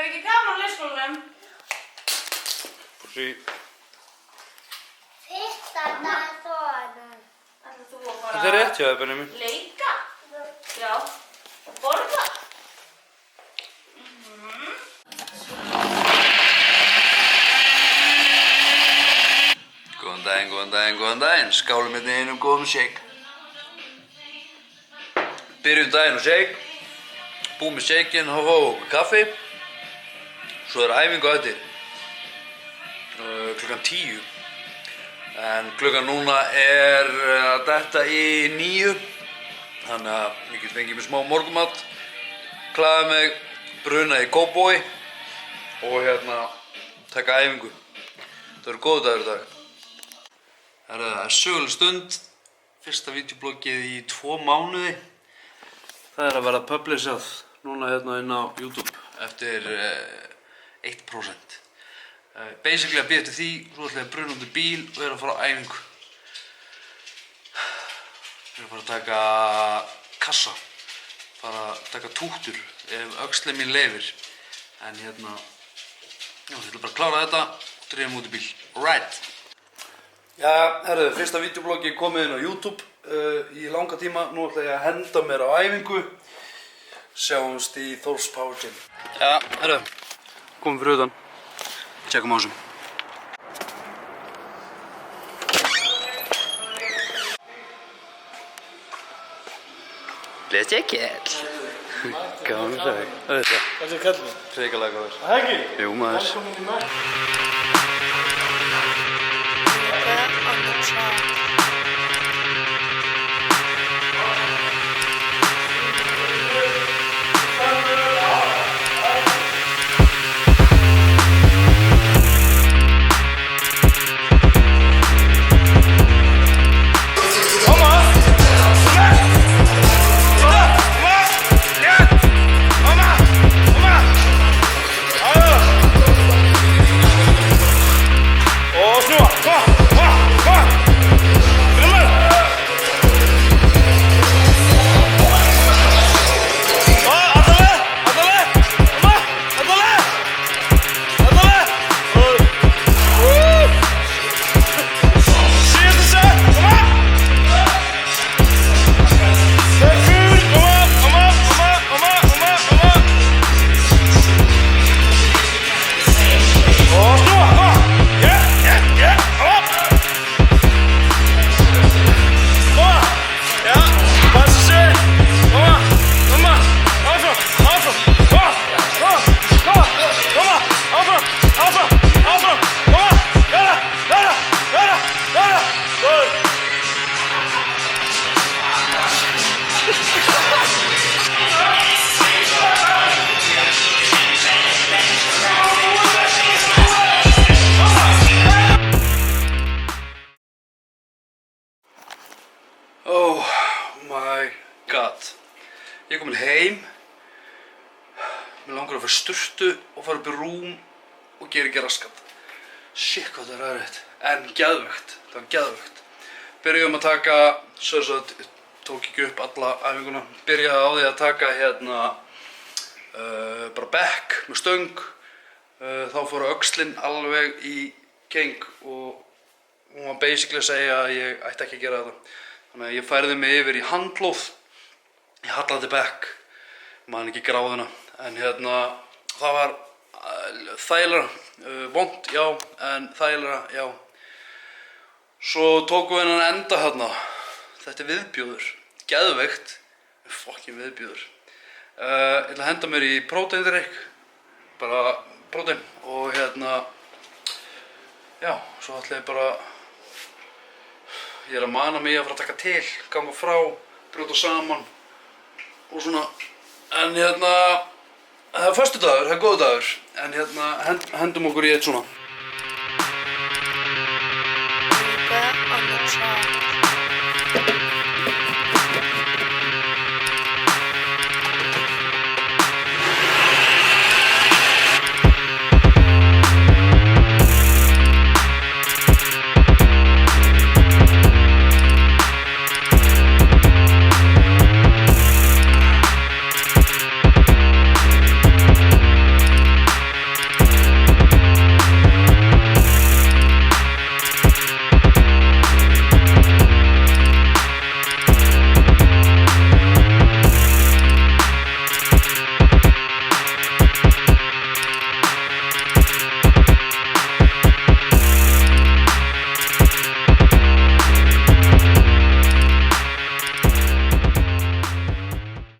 Hefur ekki gaman á leikskólanum? Bússi. Fyrsta dag svona. Ætlar þú að fara... Þetta er rétt hjá þér, Benni mín. Leika? Já. Og borða? Góðan daginn. Skálum hérna einum góðum shake. Byrjum daginn á shake. Búum með shakeinn, þá fáum við okkur kaffi. Svo er æfingu á eftir. Klukkan 10. En klukkan núna er að detta í 9. Þannig að ég get fengið mér smá morgunmat. Klæða mig, bruna í Cowboy og hérna taka æfingu. Það eru góð dagur í dag. Það er söguleg stund. Fyrsta vídeobloggið í 2 mánuði. Það er að verða publishað núna hérna inn á YouTube eftir 1%. Basically að bíða eftir því, svo ætla ég að bruna út í bíl og er að fara á æfingu. Ég er að fara að taka kassa, fara að taka tútur ef öxlinn mín leyfir. En hérna, já, ég ætla bara að klára þetta og drifum út í bíl. Alright! Já, herðu, fyrsta vídeobloggi komið inn á YouTube í langa tíma. Nú ætla ég að henda mér á æfingu. Sjáumst í Þórs Power Gym. Já, herðu, komum fyrir utan. Tjekkum á þessum. Let's check it. Gáðum sæk. Auðvitað. Hvað er kallið? Hrikalega góður. Það ekki? Jú, maður. Velkomin í mark. On the track. Oh my god. Ég er komin heim. Mér langar að fara sturtu og fara upp í rúm og gera ekki raskat. Shit, hvað það er erfitt. En geðveikt. Það var geðveikt. Byrjuðum að taka, tók ekki upp alla æfinguna. Byrjaði á því að taka hérna bara bekk með stöng. Þá fór öxlinn alveg í keng og hún var basically að segja að ég ætti ekki að gera þetta. Þannig að ég færði mig yfir í handlóð. Ég hallaði bekk, man ekki gráðuna. En hérna, það var þægilega, vont, já, en þægilega, já. Svo tókum við hennan enda hérna. Þetta er viðbjóður, geðveikt, fucking viðbjóður. Ég ætla að henda mér í próteindrykk, bara prótein og hérna, já, svo ætla ég bara, ég er að mana mig að fara að taka til, ganga frá, brjóta saman og svona. En hérna, það er föstudagur, það er góður dagur, en hérna hendum okkur í eitt svona.